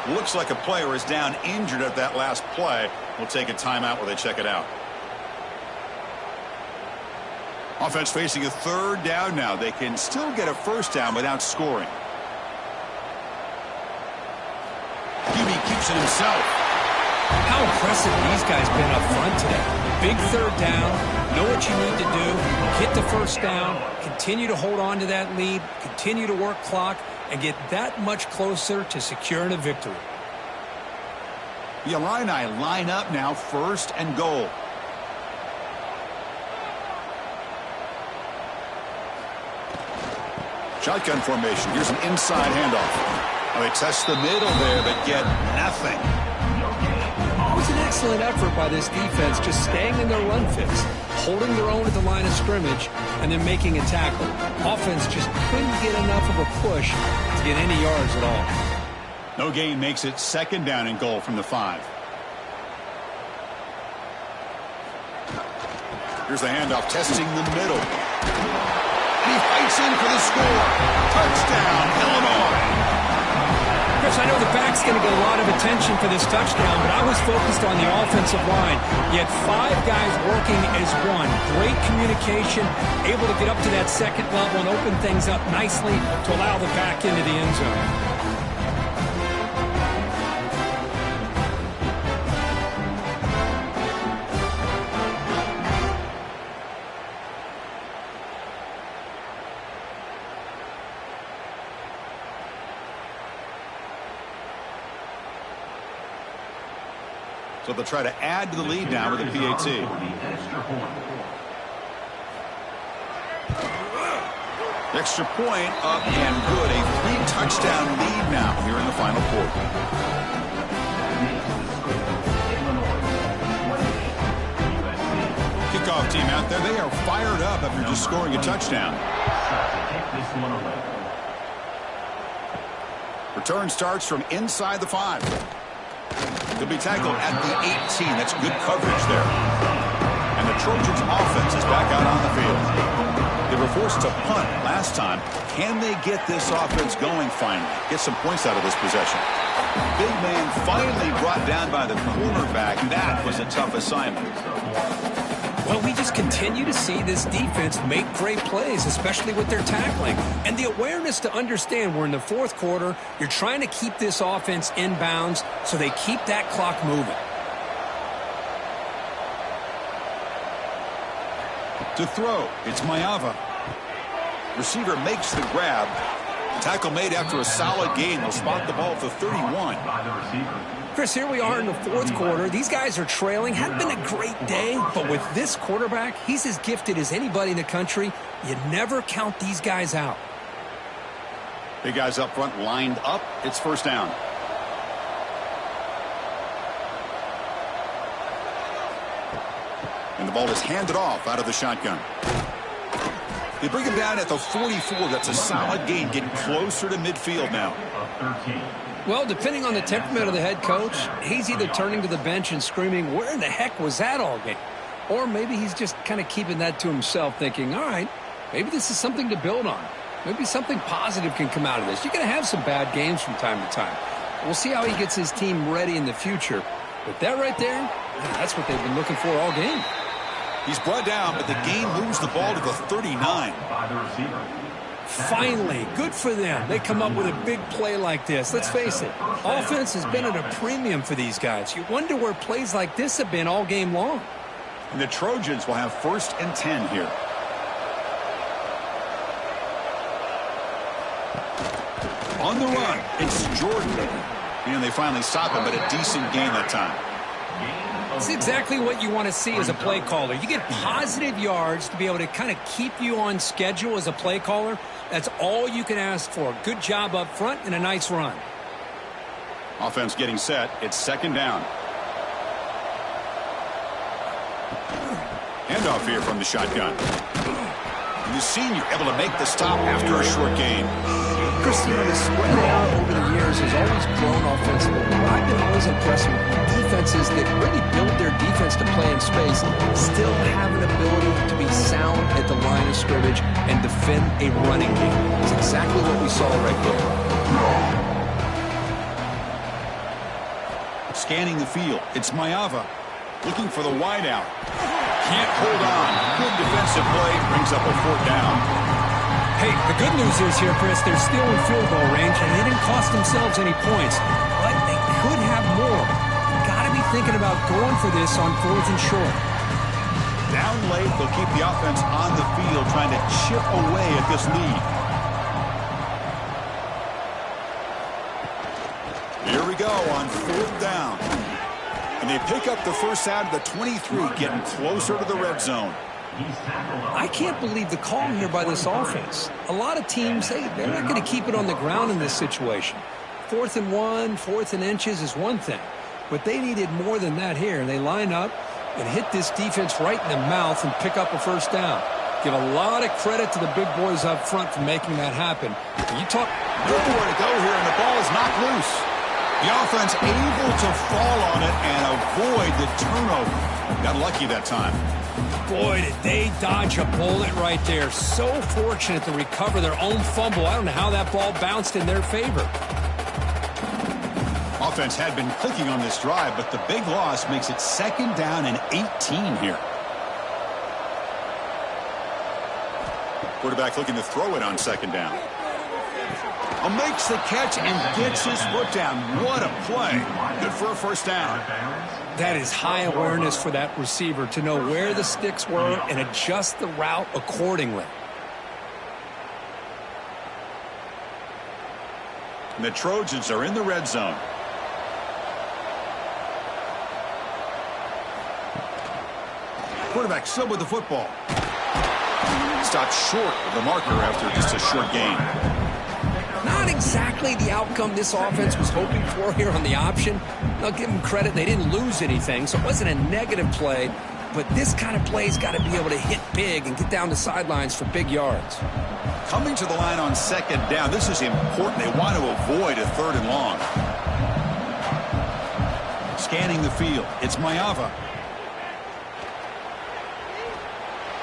Speaker 1: Looks like a player is down injured at that last play. We'll take a timeout while they check it out. Offense facing a third down now. They can still get a first down without scoring. QB keeps it himself.
Speaker 2: How impressive these guys been up front today. Big third down. Know what you need to do. Get the first down. Continue to hold on to that lead. Continue to work clock. And get that much closer to securing a victory.
Speaker 1: The Illini line up now, first and goal. Shotgun formation. Here's an inside handoff. They test the middle there, but get nothing.
Speaker 2: It was an excellent effort by this defense, just staying in their run fits, holding their own at the line of scrimmage, and then making a tackle. Offense just couldn't get enough of a push to get any yards at all.
Speaker 1: No gain makes it second down and goal from the 5. Here's the handoff, testing the middle. And he fights in for the score. Touchdown, Illinois.
Speaker 2: Chris, I know the back's going to get a lot of attention for this touchdown, but I was focused on the offensive line. You had 5 guys working as one. Great communication, able to get up to that second level and open things up nicely to allow the back into the end zone.
Speaker 1: So they'll try to add to the lead now with a PAT. Extra point up and good. A 3-touchdown lead now here in the final quarter. Kickoff team out there. They are fired up after just scoring a touchdown. Return starts from inside the 5. He'll be tackled at the 18. That's good coverage there. And the Trojans offense is back out on the field. They were forced to punt last time. Can they get this offense going finally? Get some points out of this possession. Big man finally brought down by the cornerback. That was a tough assignment.
Speaker 2: Well, we just continue to see this defense make great plays, especially with their tackling. And the awareness to understand we're in the fourth quarter, you're trying to keep this offense in bounds so they keep that clock moving.
Speaker 1: To throw, it's Mayava. Receiver makes the grab. Tackle made after a solid gain. They'll spot the ball at the 31.
Speaker 2: Chris, here we are in the fourth quarter. These guys are trailing. Hadn't been a great day, but with this quarterback, he's as gifted as anybody in the country. You never count these guys out.
Speaker 1: Big guys up front lined up. It's first down. And the ball is handed off out of the shotgun. They bring him down at the 44. That's a solid gain, getting closer to midfield now.
Speaker 2: Well, depending on the temperament of the head coach, he's either turning to the bench and screaming, where in the heck was that all game? Or maybe he's just kind of keeping that to himself, thinking, all right, maybe this is something to build on. Maybe something positive can come out of this. You're going to have some bad games from time to time. We'll see how he gets his team ready in the future. But that right there, that's what they've been looking for all game.
Speaker 1: He's brought down, but the game moves the ball to the 39.
Speaker 2: Finally, good for them. They come up with a big play like this. Let's face it, offense has been at a premium for these guys. You wonder where plays like this have been all game long.
Speaker 1: And the Trojans will have first and 10 here. On the run, it's Jordan. And they finally stop him, but a decent gain that time.
Speaker 2: It's exactly what you want to see as a play caller. You get positive yards to be able to kind of keep you on schedule as a play caller. That's all you can ask for. Good job up front and a nice run.
Speaker 1: Offense getting set. It's second down. Handoff here from the shotgun. And the senior able to make the stop after a short gain.
Speaker 2: Chris, the spread out over the years has always grown offensively. I've been always impressed with defenses that really build their defense to play in space, still have an ability to be sound at the line of scrimmage and defend a running game. It's exactly what we saw right there. Scanning the field, it's Mayava looking for the wideout.
Speaker 1: Can't hold on. Good defensive play. Brings up a 4th down.
Speaker 2: Hey, the good news is here, Chris, they're still in field goal range, and they didn't cost themselves any points. But they could have more. Got to be thinking about going for this on 4th and short.
Speaker 1: Down late, they'll keep the offense on the field, trying to chip away at this lead. Here we go on 4th down. And they pick up the first out of the 23, getting closer to the red zone.
Speaker 2: I can't believe the call here by this offense. A lot of teams, they're not going to keep it on the ground in this situation. 4th and 1, 4th and inches is one thing. But they needed more than that here. They line up and hit this defense right in the mouth and pick up a first down. Give a lot of credit to the big boys up front for making that happen. You talk
Speaker 1: nowhere to go here, and the ball is knocked loose. The offense able to fall on it and avoid the turnover. Got lucky that time.
Speaker 2: Boy, did they dodge a bullet right there. So fortunate to recover their own fumble. I don't know how that ball bounced in their favor.
Speaker 1: Offense had been clicking on this drive, but the big loss makes it 2nd down and 18 here. Quarterback looking to throw it on 2nd down. Makes the catch and gets his foot down. What a play. Good for a first down.
Speaker 2: That is high awareness for that receiver to know where the sticks were and adjust the route accordingly.
Speaker 1: And the Trojans are in the red zone. Quarterback still with the football. Stopped short of the marker after just a short gain.
Speaker 2: Not exactly the outcome this offense was hoping for here on the option. I'll give them credit. They didn't lose anything, so it wasn't a negative play. But this kind of play's got to be able to hit big and get down the sidelines for big yards.
Speaker 1: Coming to the line on 2nd down. This is important. They want to avoid a 3rd and long. Scanning the field. It's Mayava.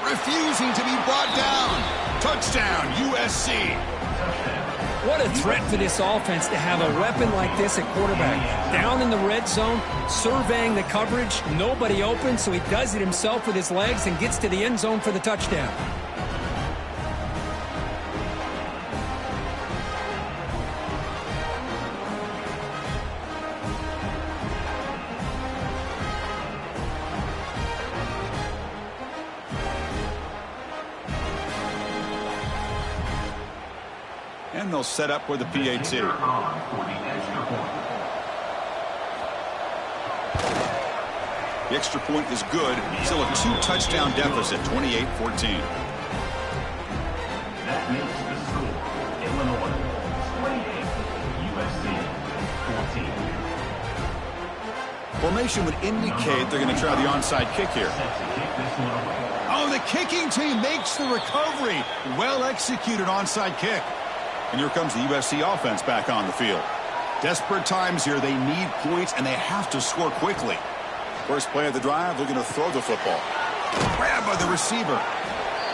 Speaker 1: Refusing to be brought down. Touchdown, USC.
Speaker 2: What a threat for this offense to have a weapon like this at quarterback. Down in the red zone, surveying the coverage, nobody open, so he does it himself with his legs and gets to the end zone for the touchdown.
Speaker 1: And they'll set up for the PAT. The extra point is good. Still a 2-touchdown deficit, 28-14.
Speaker 3: That makes the score Illinois 28, USC 14.
Speaker 1: Formation would indicate they're going to try the onside kick here. Oh, the kicking team makes the recovery. Well executed onside kick. And here comes the USC offense back on the field. Desperate times here. They need points, and they have to score quickly. First play of the drive, looking to throw the football. Grab by the receiver.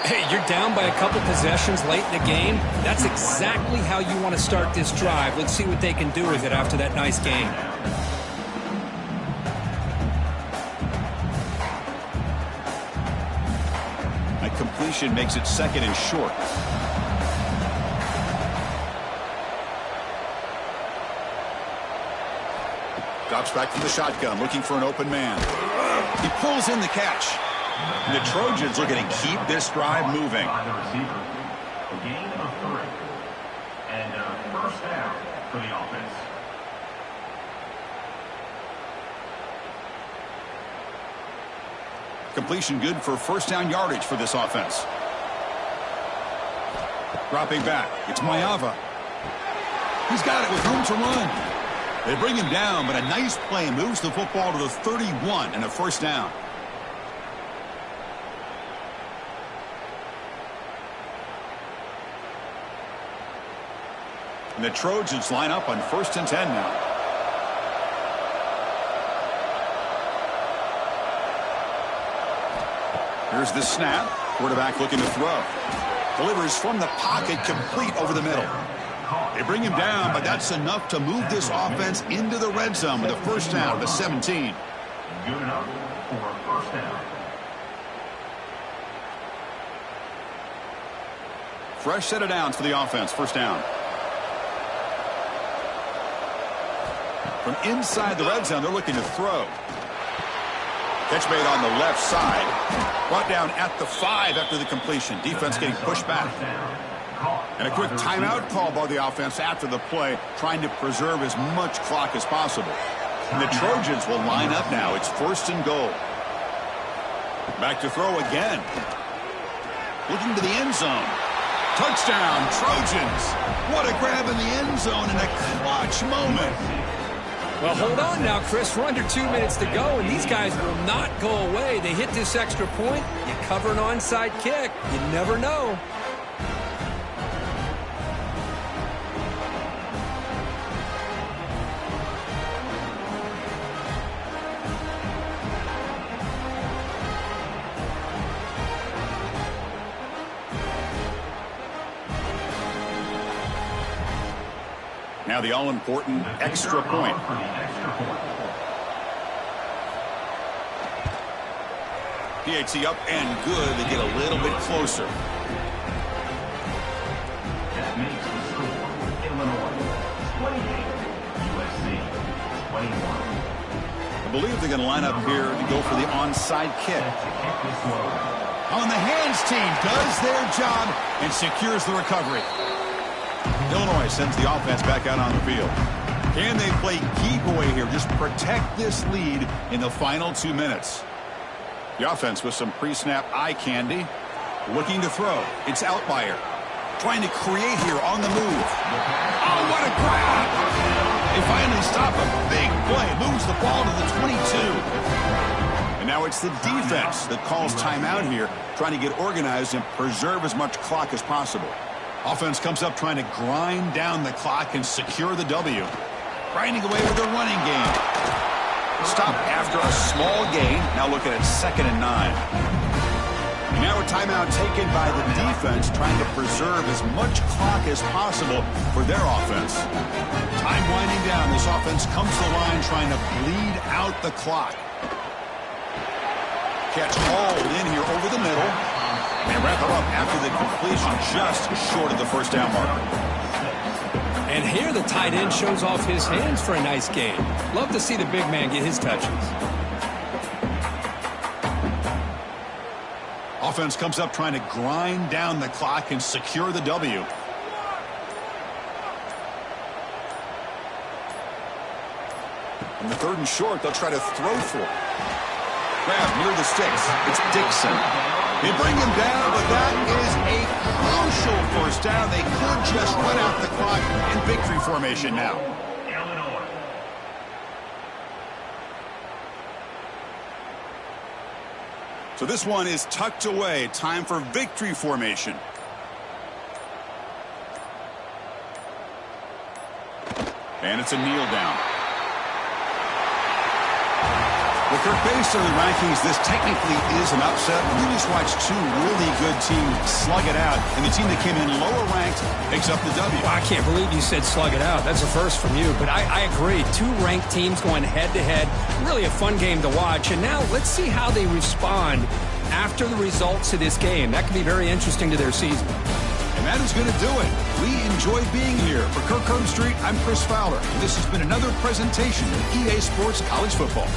Speaker 2: Hey, you're down by a couple possessions late in the game. That's exactly how you want to start this drive. Let's see what they can do with it after that nice game.
Speaker 1: A completion makes it 2nd and short. Drops back from the shotgun, looking for an open man. He pulls in the catch. And the Trojans looking to keep this drive moving.
Speaker 3: By the receiver. A gain of 3. And a first down for the offense.
Speaker 1: Completion good for first down yardage for this offense. Dropping back. It's Mayava. He's got it with room to run. They bring him down, but a nice play moves the football to the 31 and a first down. And the Trojans line up on 1st and 10 now. Here's the snap. Quarterback looking to throw. Delivers from the pocket, complete over the middle. They bring him down, but that's enough to move this offense into the red zone with a first down, the 17.
Speaker 3: Good enough for a first down.
Speaker 1: Fresh set of downs for the offense. First down. From inside the red zone, they're looking to throw. Catch made on the left side. Brought down at the 5 after the completion. Defense getting pushed back. And a quick timeout call by the offense after the play, trying to preserve as much clock as possible. And the Trojans will line up now. It's 1st and goal. Back to throw again. Looking to the end zone. Touchdown, Trojans. What a grab in the end zone in a clutch moment.
Speaker 2: Well, hold on now, Chris. We're under 2 minutes to go, and these guys will not go away. They hit this extra point. You cover an onside kick. You never know.
Speaker 1: Now the all-important extra point. PAT up and good. They get a little bit closer.
Speaker 3: That makes the score Illinois 28, Usc 21.
Speaker 1: I believe they're going to line up here to go for the onside kick. On the hands team does their job and secures the recovery. Illinois sends the offense back out on the field. Can they play keep away here? Just protect this lead in the final 2 minutes. The offense with some pre-snap eye candy. Looking to throw. It's Outlier. Trying to create here on the move. Oh, what a grab! They finally stop a big play. Moves the ball to the 22. And now it's the defense that calls timeout here, trying to get organized and preserve as much clock as possible. Offense comes up trying to grind down the clock and secure the W. Grinding away with a running game. Stop after a small gain. Now looking at 2nd and 9. And now a timeout taken by the defense, trying to preserve as much clock as possible for their offense. Time winding down. This offense comes to the line trying to bleed out the clock. Catch hauled in here over the middle. And wrap it up after the completion, just short of the first down marker.
Speaker 2: And here the tight end shows off his hands for a nice gain. Love to see the big man get his touches.
Speaker 1: Offense comes up trying to grind down the clock and secure the W. On the 3rd and short, they'll try to throw for it. Grab near the sticks. It's Dixon. They bring him down, but that is a crucial first down. They could just run out the clock in victory formation now.
Speaker 3: Illinois.
Speaker 1: So this one is tucked away. Time for victory formation. And it's a kneel down. Well, Kirk, based on the rankings, this technically is an upset. We just watched 2 really good teams slug it out, and the team that came in lower ranked picks up the W.
Speaker 2: Well, I can't believe you said slug it out. That's a first from you, but I agree. 2 ranked teams going head-to-head. Really a fun game to watch. And now let's see how they respond after the results of this game. That could be very interesting to their season.
Speaker 1: And that is going to do it. We enjoyed being here. For Kirk Street, I'm Chris Fowler. And this has been another presentation of EA Sports College Football.